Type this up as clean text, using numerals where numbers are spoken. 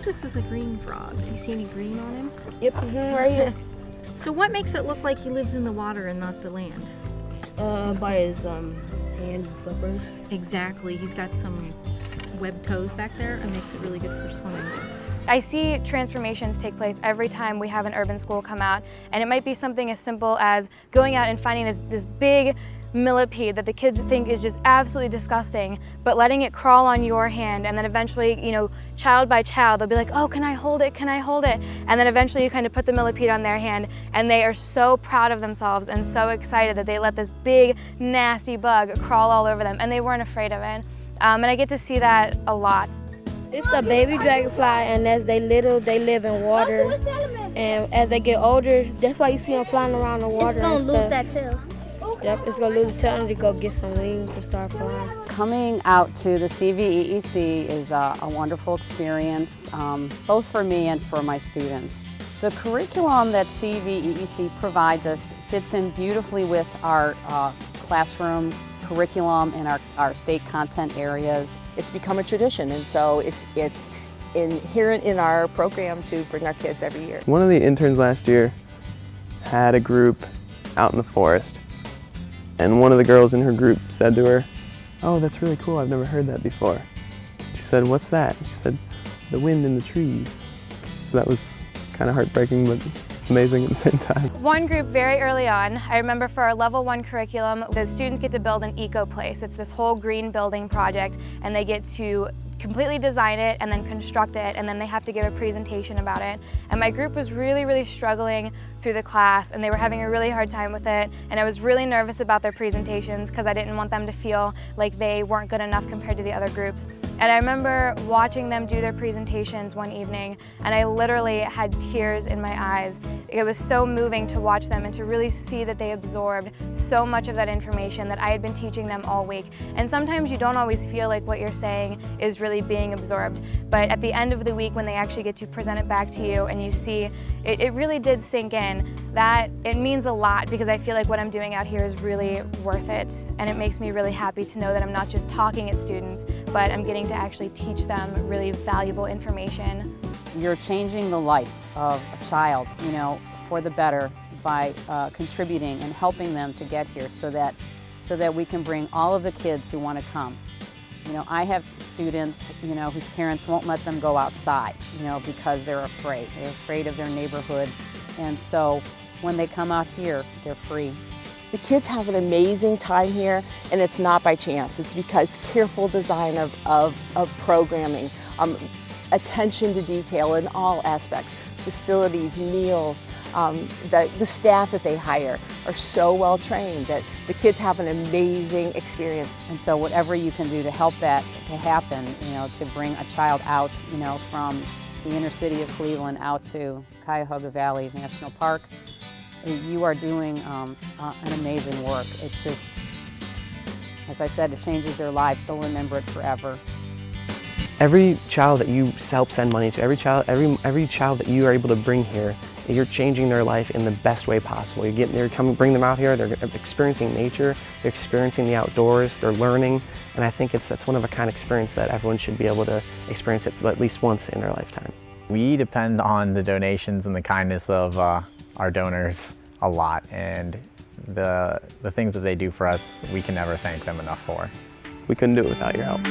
think this is a green frog. Do you see any green on him? Yep, right here. So what makes it look like he lives in the water and not the land? By his hand flippers. Exactly. He's got some webbed toes back there and makes it really good for swimming. I see transformations take place every time we have an urban school come out, and it might be something as simple as going out and finding this big millipede that the kids think is just absolutely disgusting, but letting it crawl on your hand, and then eventually, you know, child by child, they'll be like, oh, can I hold it? Can I hold it? And then eventually you kind of put the millipede on their hand, and they are so proud of themselves and so excited that they let this big, nasty bug crawl all over them, and they weren't afraid of it. And I get to see that a lot. It's a baby dragonfly, and as they little, they live in water. And as they get older, that's why you see them flying around the water. It's gonna lose that tail. Yep, it's gonna lose its tail and to go get some wings and start flying. Coming out to the CVEEC is a wonderful experience, both for me and for my students. The curriculum that CVEEC provides us fits in beautifully with our classroom curriculum and our state content areas. It's become a tradition, and so it's inherent in our program to bring our kids every year. One of the interns last year had a group out in the forest, and one of the girls in her group said to her, "Oh, that's really cool, I've never heard that before." She said, "What's that?" She said, "The wind in the trees." So that was kind of heartbreaking, but amazing at the same time. One group very early on, I remember for our level 1 curriculum, the students get to build an Ecoplace. It's this whole green building project, and they get to completely design it and then construct it, and then they have to give a presentation about it. And my group was really struggling through the class, and they were having a really hard time with it, and I was really nervous about their presentations because I didn't want them to feel like they weren't good enough compared to the other groups. And I remember watching them do their presentations one evening, and I literally had tears in my eyes. It was so moving to watch them and to really see that they absorbed so much of that information that I had been teaching them all week. And sometimes you don't always feel like what you're saying is really being absorbed, but at the end of the week when they actually get to present it back to you and you see it really did sink in, that it means a lot, because I feel like what I'm doing out here is really worth it, and it makes me really happy to know that I'm not just talking at students, but I'm getting to actually teach them really valuable information. You're changing the life of a child, you know, for the better by contributing and helping them to get here so that we can bring all of the kids who want to come. You know, I have students, you know, whose parents won't let them go outside, you know, because they're afraid. They're afraid of their neighborhood. And so when they come out here, they're free. The kids have an amazing time here, and it's not by chance. It's because careful design of programming, attention to detail in all aspects, facilities, meals, the staff that they hire are so well trained that the kids have an amazing experience. And so whatever you can do to help that to happen, you know, to bring a child out, you know, from the inner city of Cleveland out to Cuyahoga Valley National Park, you are doing an amazing work. It's just, as I said, it changes their lives. They'll remember it forever. Every child that you help send money to, every child that you are able to bring here, you're changing their life in the best way possible. Bring them out here, they're experiencing nature, they're experiencing the outdoors, they're learning, and I think that's one of a kind experience that everyone should be able to experience at least once in their lifetime. We depend on the donations and the kindness of our donors a lot, and the things that they do for us, we can never thank them enough for. We couldn't do it without your help.